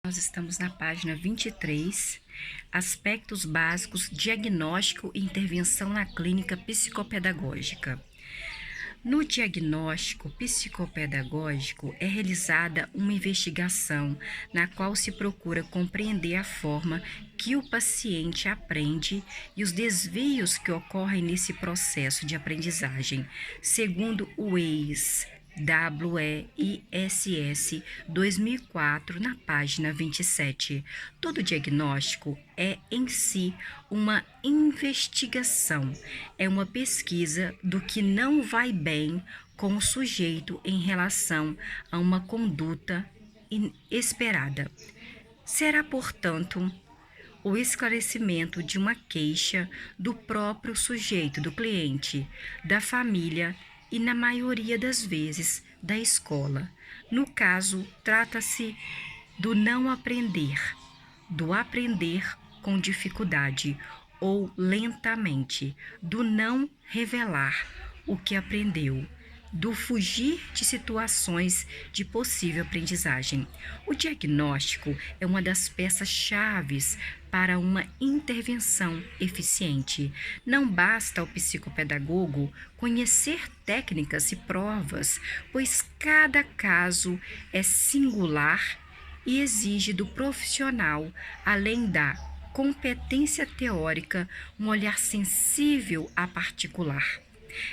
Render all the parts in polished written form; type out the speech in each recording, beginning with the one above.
Nós estamos na página 23, aspectos básicos, diagnóstico e intervenção na clínica psicopedagógica. No diagnóstico psicopedagógico é realizada uma investigação na qual se procura compreender a forma que o paciente aprende e os desvios que ocorrem nesse processo de aprendizagem, segundo o WEISS 2004, na página 27. Todo diagnóstico é em si uma investigação, é uma pesquisa do que não vai bem com o sujeito em relação a uma conduta inesperada. Será, portanto, o esclarecimento de uma queixa do próprio sujeito, do cliente, da família e, na maioria das vezes, da escola. No caso, trata-se do não aprender, do aprender com dificuldade ou lentamente, do não revelar o que aprendeu, do fugir de situações de possível aprendizagem. O diagnóstico é uma das peças-chaves para uma intervenção eficiente. Não basta ao psicopedagogo conhecer técnicas e provas, pois cada caso é singular e exige do profissional, além da competência teórica, um olhar sensível a particular.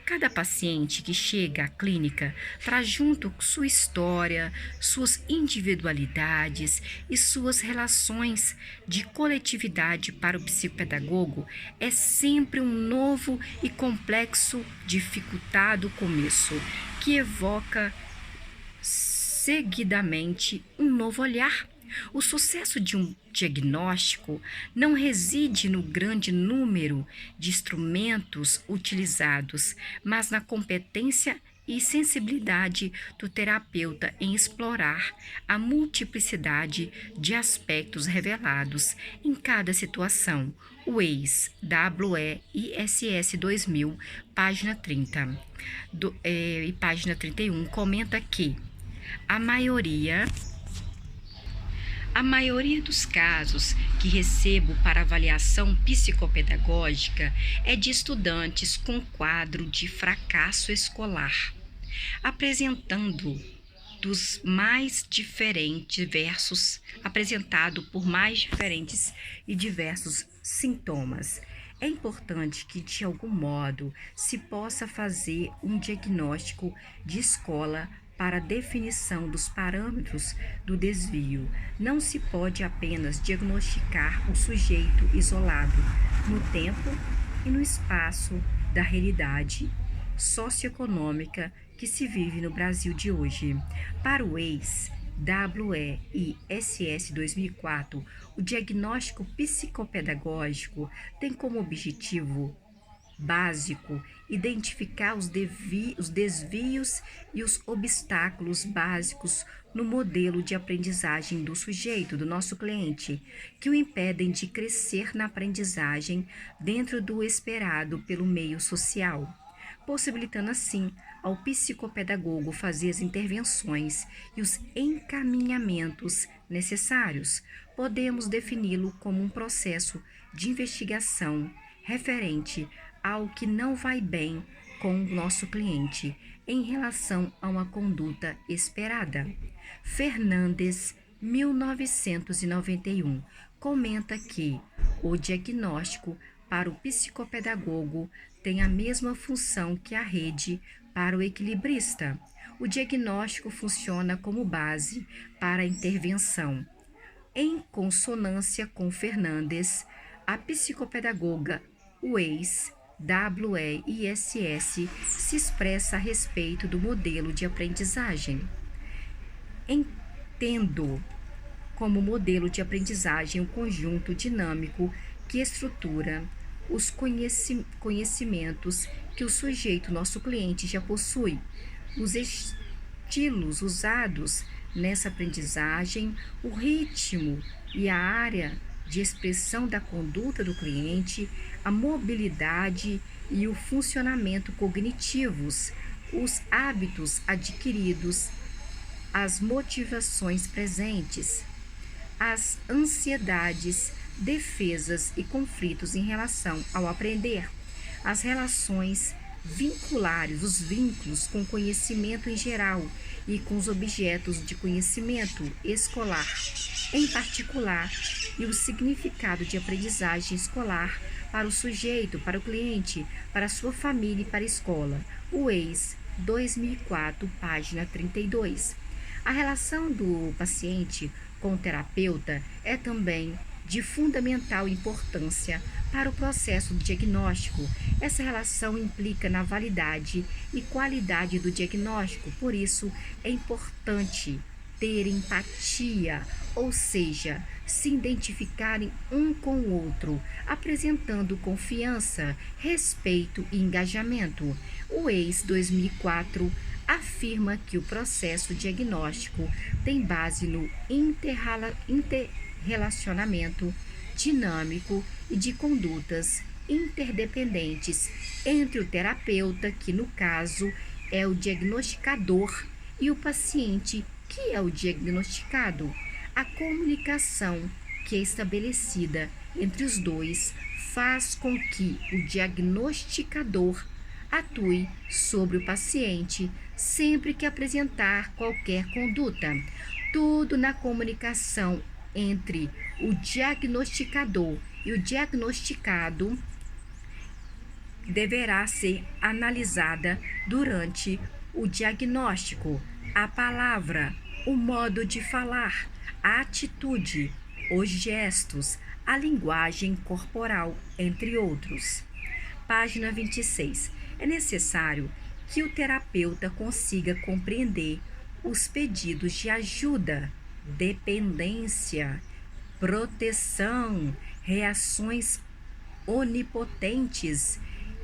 Cada paciente que chega à clínica traz junto sua história, suas individualidades e suas relações de coletividade. Para o psicopedagogo, é sempre um novo e complexo, dificultado começo, que evoca seguidamente um novo olhar. O sucesso de um diagnóstico não reside no grande número de instrumentos utilizados, mas na competência e sensibilidade do terapeuta em explorar a multiplicidade de aspectos revelados em cada situação. O WEISS 2000, página 30 e página 31, comenta que a maioria dos casos que recebo para avaliação psicopedagógica é de estudantes com quadro de fracasso escolar, apresentado por mais diferentes e diversos sintomas. É importante que, de algum modo, se possa fazer um diagnóstico de escola para a definição dos parâmetros do desvio. Não se pode apenas diagnosticar o sujeito isolado no tempo e no espaço da realidade socioeconômica que se vive no Brasil de hoje. Para o WEISS 2004, o diagnóstico psicopedagógico tem como objetivo básico identificar os desvios e os obstáculos básicos no modelo de aprendizagem do sujeito, do nosso cliente, que o impedem de crescer na aprendizagem dentro do esperado pelo meio social, possibilitando assim ao psicopedagogo fazer as intervenções e os encaminhamentos necessários. Podemos defini-lo como um processo de investigação referente ao que não vai bem com o nosso cliente em relação a uma conduta esperada. Fernandes, 1991, comenta que o diagnóstico para o psicopedagogo tem a mesma função que a rede para o equilibrista. O diagnóstico funciona como base para a intervenção. Em consonância com Fernandes, a psicopedagoga WEISS se expressa a respeito do modelo de aprendizagem. Entendo como modelo de aprendizagem um conjunto dinâmico que estrutura os conhecimentos que o sujeito, nosso cliente, já possui, os estilos usados nessa aprendizagem, o ritmo e a área de expressão da conduta do cliente, a mobilidade e o funcionamento cognitivos, os hábitos adquiridos, as motivações presentes. as ansiedades, defesas e conflitos em relação ao aprender, as relações vinculares, os vínculos com o conhecimento em geral e com os objetos de conhecimento escolar, em particular, e o significado de aprendizagem escolar para o sujeito, para o cliente, para a sua família e para a escola. Weiss, 2004, página 32. A relação do paciente com o terapeuta é também de fundamental importância para o processo diagnóstico. Essa relação implica na validade e qualidade do diagnóstico, por isso é importante ter empatia, ou seja, se identificarem um com o outro, apresentando confiança, respeito e engajamento. O Weiss 2004 afirma que o processo diagnóstico tem base no interrelacionamento dinâmico e de condutas interdependentes entre o terapeuta, que no caso é o diagnosticador, e o paciente, que é o diagnosticado. A comunicação que é estabelecida entre os dois faz com que o diagnosticador atue sobre o paciente sempre que apresentar qualquer conduta. Tudo na comunicação entre o diagnosticador e o diagnosticado deverá ser analisada durante o diagnóstico. A palavra, o modo de falar, a atitude, os gestos, a linguagem corporal, entre outros. Página 26. É necessário que o terapeuta consiga compreender os pedidos de ajuda, dependência, proteção, reações onipotentes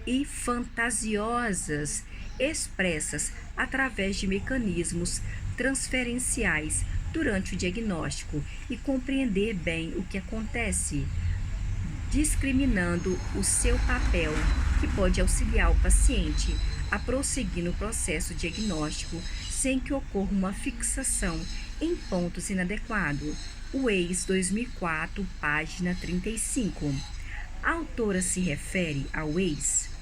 e fantasiosas expressas através de mecanismos transferenciais durante o diagnóstico e compreender bem o que acontece, discriminando o seu papel, que pode auxiliar o paciente a prosseguir no processo diagnóstico sem que ocorra uma fixação em pontos inadequados. Weiss, 2004, página 35. A autora se refere a Weiss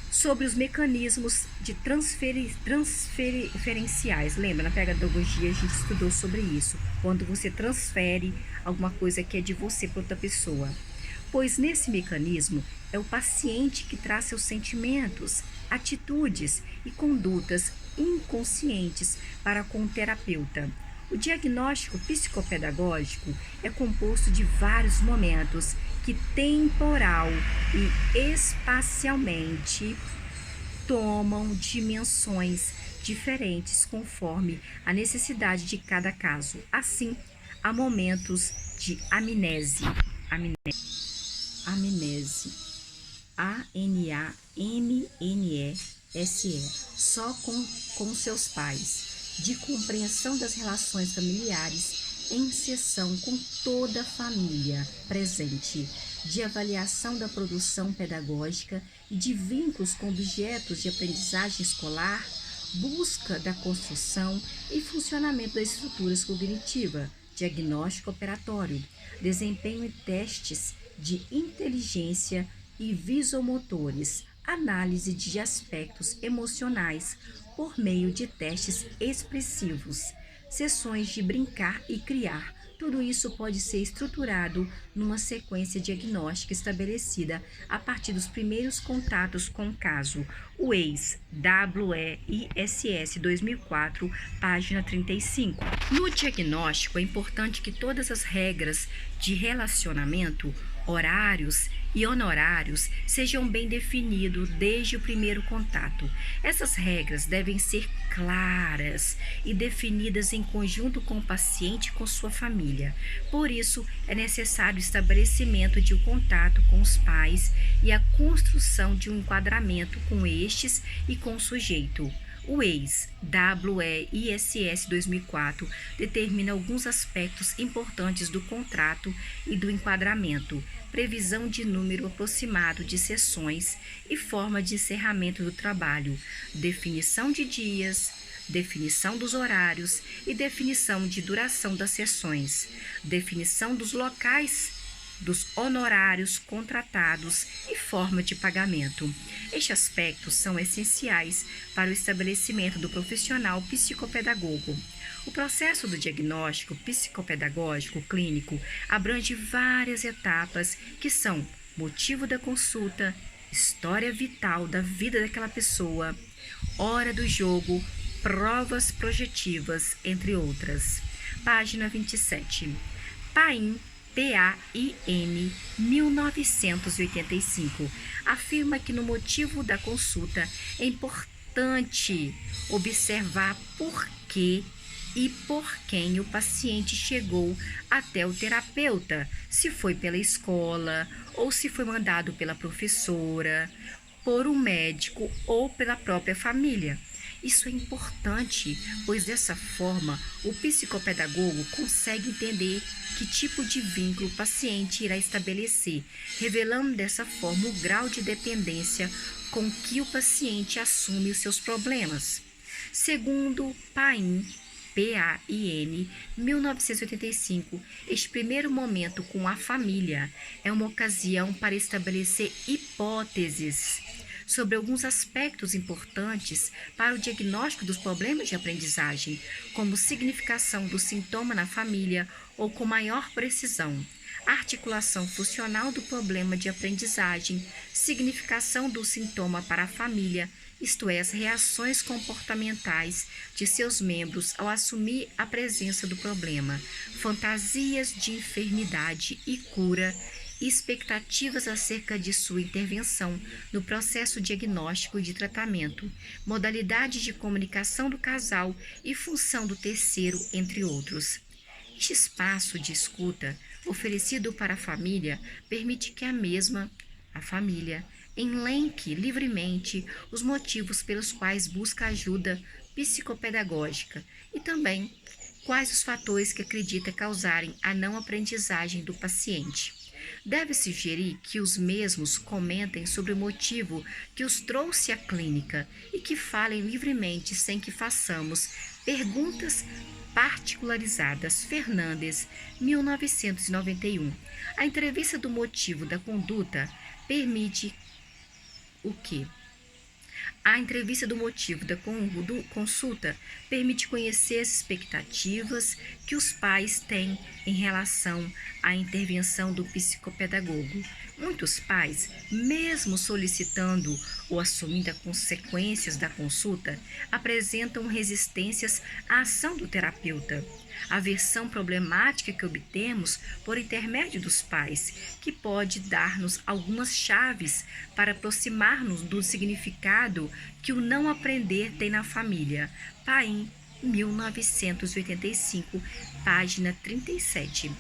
sobre os mecanismos de transferenciais. Lembra, na pedagogia a gente estudou sobre isso, quando você transfere alguma coisa que é de você para outra pessoa. Pois nesse mecanismo é o paciente que traz seus sentimentos, atitudes e condutas inconscientes para com o terapeuta. O diagnóstico psicopedagógico é composto de vários momentos que temporal e espacialmente tomam dimensões diferentes conforme a necessidade de cada caso. Assim, há momentos de amnese, ANAMNESE, só com seus pais, de compreensão das relações familiares em sessão com toda a família presente, de avaliação da produção pedagógica e de vínculos com objetos de aprendizagem escolar, busca da construção e funcionamento das estruturas cognitivas, diagnóstico operatório, desempenho e testes de inteligência e visomotores, análise de aspectos emocionais por meio de testes expressivos, sessões de brincar e criar. Tudo isso pode ser estruturado numa sequência diagnóstica estabelecida a partir dos primeiros contatos com o caso. Weiss, WEISS 2004, página 35. No diagnóstico, é importante que todas as regras de relacionamento, horários e honorários sejam bem definidos desde o primeiro contato. Essas regras devem ser claras e definidas em conjunto com o paciente e com sua família. Por isso, é necessário o estabelecimento de um contato com os pais e a construção de um enquadramento com estes e com o sujeito. O Weiss, WEISS 2004, determina alguns aspectos importantes do contrato e do enquadramento, previsão de número aproximado de sessões e forma de encerramento do trabalho, definição de dias, definição dos horários e definição de duração das sessões, definição dos locais dos honorários contratados e forma de pagamento. Estes aspectos são essenciais para o estabelecimento do profissional psicopedagogo. O processo do diagnóstico psicopedagógico clínico abrange várias etapas que são motivo da consulta, história vital da vida daquela pessoa, hora do jogo, provas projetivas, entre outras. Página 27. Paim, P-A-I-N, 1985, afirma que no motivo da consulta é importante observar por que e por quem o paciente chegou até o terapeuta, se foi pela escola ou se foi mandado pela professora, por um médico ou pela própria família. Isso é importante, pois dessa forma o psicopedagogo consegue entender que tipo de vínculo o paciente irá estabelecer, revelando dessa forma o grau de dependência com que o paciente assume os seus problemas. Segundo Paim, P-A-I-N, 1985, este primeiro momento com a família é uma ocasião para estabelecer hipóteses sobre alguns aspectos importantes para o diagnóstico dos problemas de aprendizagem, como significação do sintoma na família ou com maior precisão, articulação funcional do problema de aprendizagem, significação do sintoma para a família, isto é, as reações comportamentais de seus membros ao assumir a presença do problema, fantasias de enfermidade e cura, e expectativas acerca de sua intervenção no processo diagnóstico e de tratamento, modalidade de comunicação do casal e função do terceiro, entre outros. Este espaço de escuta oferecido para a família permite que a família, elenque livremente os motivos pelos quais busca ajuda psicopedagógica e também quais os fatores que acredita causarem a não aprendizagem do paciente. Deve-se sugerir que os mesmos comentem sobre o motivo que os trouxe à clínica e que falem livremente sem que façamos perguntas particularizadas. Fernandes, 1991. A entrevista do motivo da conduta permite o quê? A entrevista do motivo da consulta permite conhecer as expectativas que os pais têm em relação à intervenção do psicopedagogo. Muitos pais, mesmo solicitando ou assumindo as consequências da consulta, apresentam resistências à ação do terapeuta. A versão problemática que obtemos por intermédio dos pais, que pode dar-nos algumas chaves para aproximar-nos do significado que o não aprender tem na família. Paim, 1985, página 37.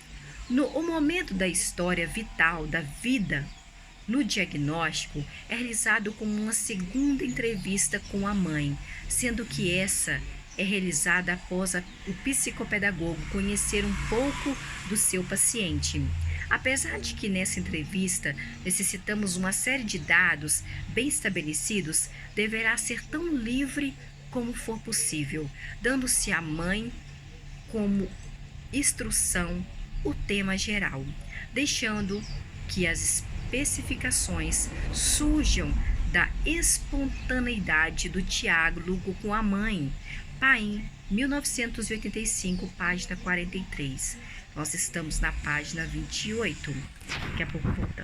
O momento da história vital da vida no diagnóstico é realizado como uma segunda entrevista com a mãe, sendo que essa é realizada após o psicopedagogo conhecer um pouco do seu paciente. Apesar de que nessa entrevista necessitamos uma série de dados bem estabelecidos, deverá ser tão livre como for possível, dando-se à mãe como instrução o tema geral, deixando que as especificações surjam da espontaneidade do diálogo com a mãe. Paim, 1985, página 43. Nós estamos na página 28. Daqui a pouco voltamos.